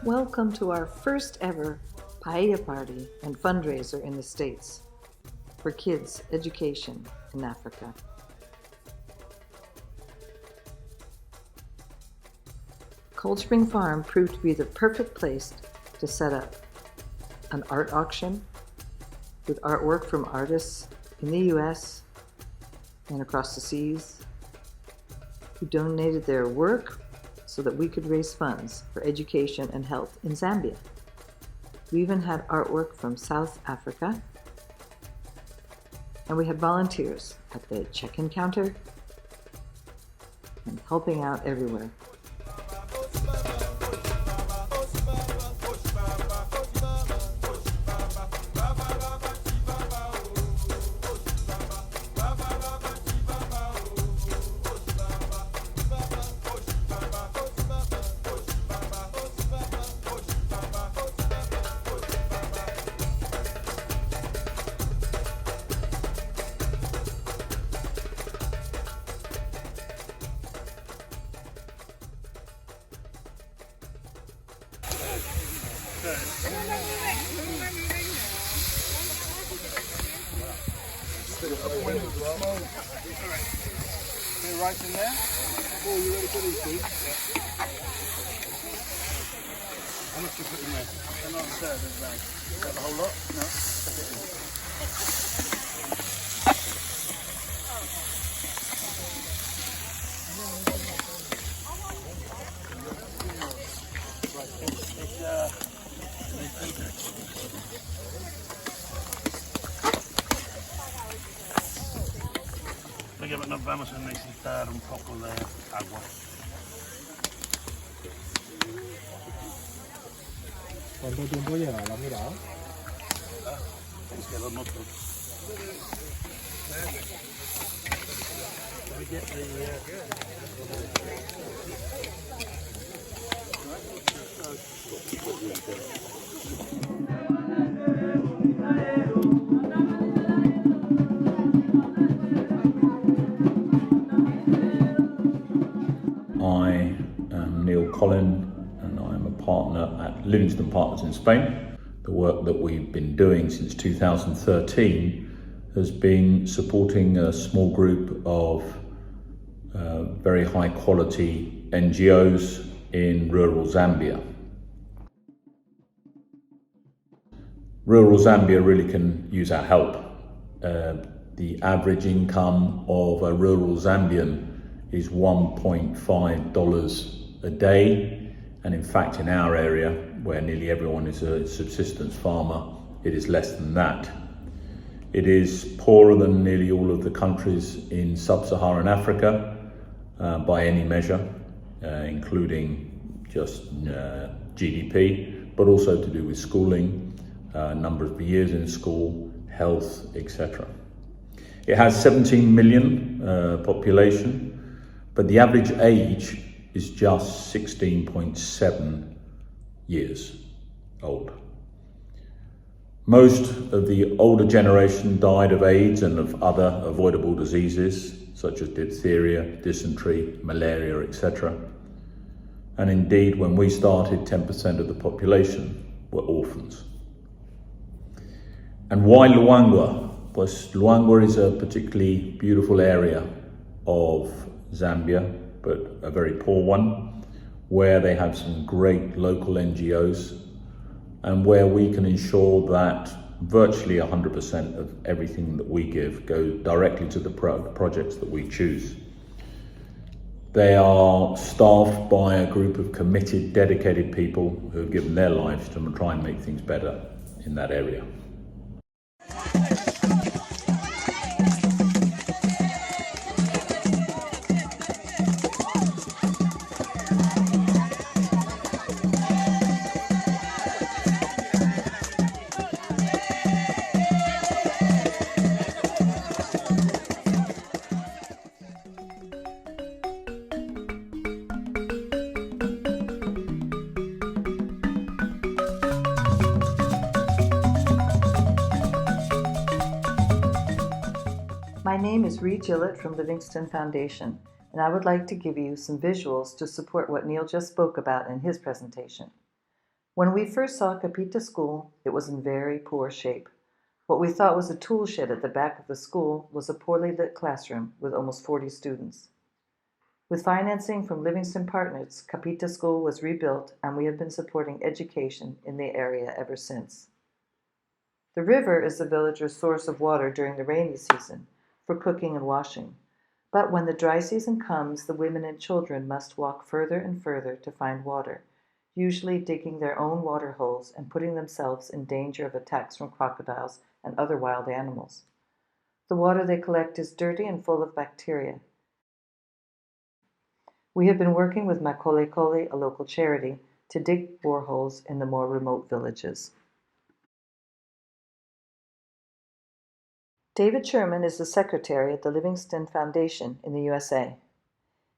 Welcome to our first ever Paella party and fundraiser in the States for kids' education in Africa. Cold Spring Farm proved to be the perfect place to set up an art auction with artwork from artists in the US and across the seas who donated their work so that we could raise funds for education and health in Zambia. We even had artwork from South Africa, and we had volunteers at the check-in counter and helping out everywhere. Right in there. Oh, you ready for these two? Yeah. How much you put in there? They're not served as bag. Is that the whole lot? No. Chuck it in. Nos vamos a necesitar un poco de agua. ¿Cuánto tiempo lleva? ¿Lo has mirado? Es que los motos. I am Neil Collin and I'm a partner at Livingstone Partners in Spain. The work that we've been doing since 2013 has been supporting a small group of very high quality NGOs in rural Zambia. Rural Zambia really can use our help. The average income of a rural Zambian is $1.5 a day, and in fact in our area, where nearly everyone is a subsistence farmer, it is less than that. It is poorer than nearly all of the countries in sub-Saharan Africa by any measure, including just GDP, but also to do with schooling, number of years in school, health, etc. It has 17 million population, but the average age is just 16.7 years old. Most of the older generation died of AIDS and of other avoidable diseases, such as diphtheria, dysentery, malaria, etc. And indeed, when we started, 10% of the population were orphans. And why Luangwa? Well, Luangwa is a particularly beautiful area of Zambia, but a very poor one, where they have some great local NGOs and where we can ensure that virtually 100% of everything that we give goes directly to the projects that we choose. They are staffed by a group of committed, dedicated people who have given their lives to try and make things better in that area. My name is Ree Gillett from Livingstone Foundation, and I would like to give you some visuals to support what Neil just spoke about in his presentation. When we first saw Kapita School, it was in very poor shape. What we thought was a tool shed at the back of the school was a poorly lit classroom with almost 40 students. With financing from Livingstone Partners, Kapita School was rebuilt, and we have been supporting education in the area ever since. The river is the villager's source of water during the rainy season for cooking and washing. But when the dry season comes, the women and children must walk further and further to find water, usually digging their own water holes and putting themselves in danger of attacks from crocodiles and other wild animals. The water they collect is dirty and full of bacteria. We have been working with Makole Kole, a local charity, to dig boreholes in the more remote villages. David Sherman is the secretary at the Livingstone Foundation in the USA.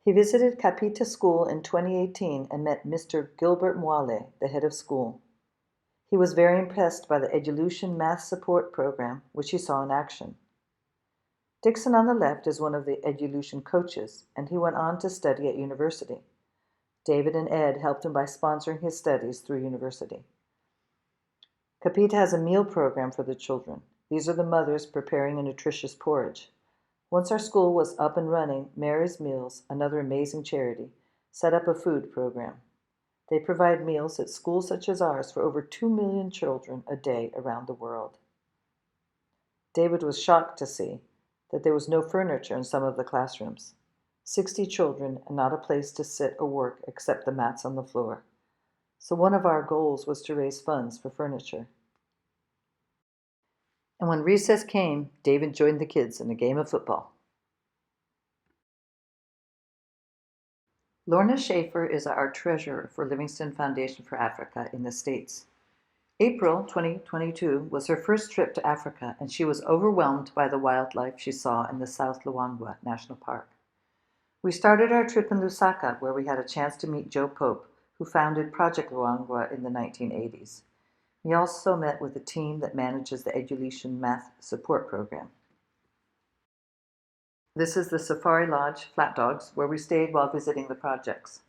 He visited Kapita School in 2018 and met Mr. Gilbert Mwale, the head of school. He was very impressed by the Education Math Support Program, which he saw in action. Dixon on the left is one of the Education coaches, and he went on to study at university. David and Ed helped him by sponsoring his studies through university. Kapita has a meal program for the children. These are the mothers preparing a nutritious porridge. Once our school was up and running, Mary's Meals, another amazing charity, set up a food program. They provide meals at schools such as ours for over 2 million children a day around the world. David was shocked to see that there was no furniture in some of the classrooms. 60 children and not a place to sit or work except the mats on the floor. So one of our goals was to raise funds for furniture. And when recess came, David joined the kids in a game of football. Lorna Schaefer is our treasurer for Livingstone Foundation for Africa in the States. April 2022 was her first trip to Africa, and she was overwhelmed by the wildlife she saw in the South Luangwa National Park. We started our trip in Lusaka, where we had a chance to meet Joe Pope, who founded Project Luangwa in the 1980s. We also met with the team that manages the Education Math Support Program. This is the Safari Lodge, Flat Dogs, where we stayed while visiting the projects.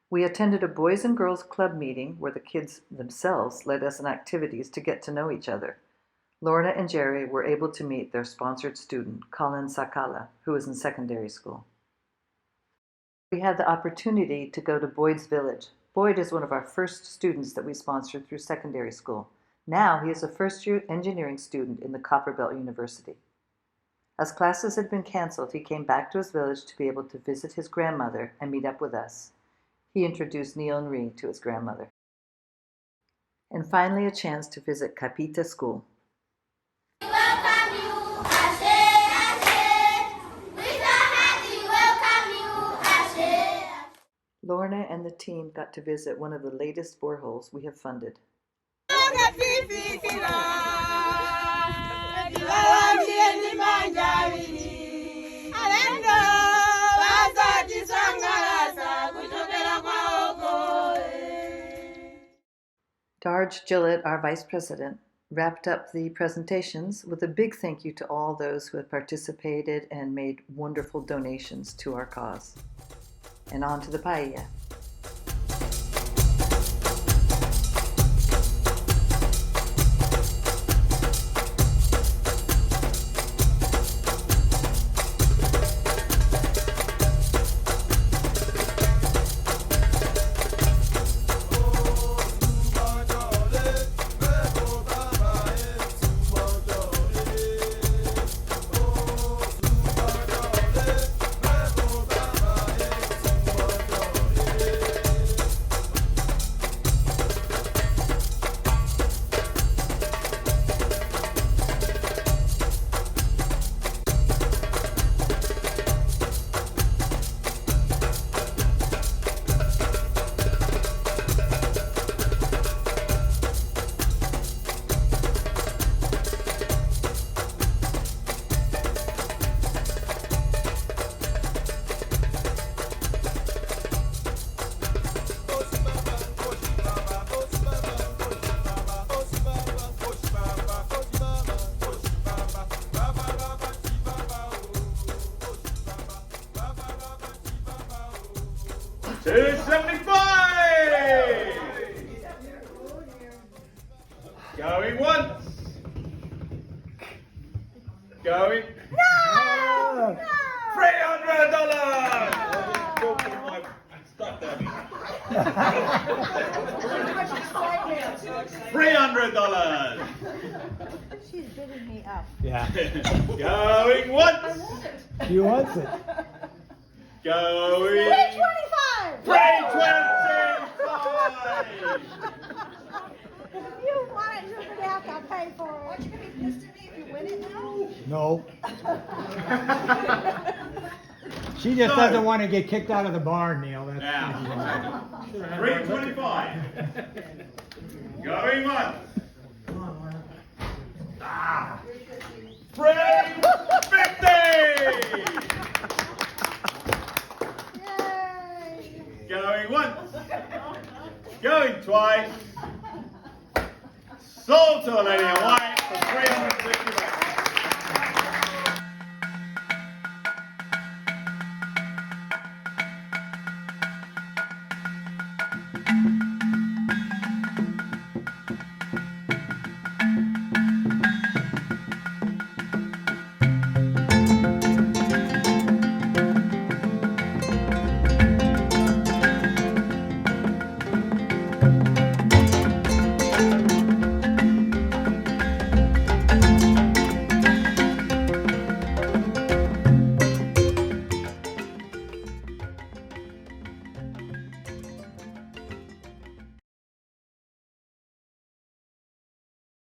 We attended a Boys and Girls Club meeting where the kids themselves led us in activities to get to know each other. Lorna and Jerry were able to meet their sponsored student, Colin Sakala, who is in secondary school. We had the opportunity to go to Boyd's Village. Boyd is one of our first students that we sponsored through secondary school. Now he is a first-year engineering student in the Copperbelt University. As classes had been canceled, he came back to his village to be able to visit his grandmother and meet up with us. He introduced Neil and Ree to his grandmother. And finally, a chance to visit Kapita School. Lorna and the team got to visit one of the latest boreholes we have funded. Darge Gillett, our vice president, wrapped up the presentations with a big thank you to all those who had participated and made wonderful donations to our cause. And on to the paella. No! $300! $300! She's bidding me up. Yeah. Going once! He wants it. Going... 325! 325! If you want it, you're gonna have to pay for it. Aren't you gonna be pissed at me if you win it now? No. She just doesn't want to get kicked out of the barn, Neil. That's Now, 325. Going once. 350. Yay! Going once. Going twice. Sold to a lady at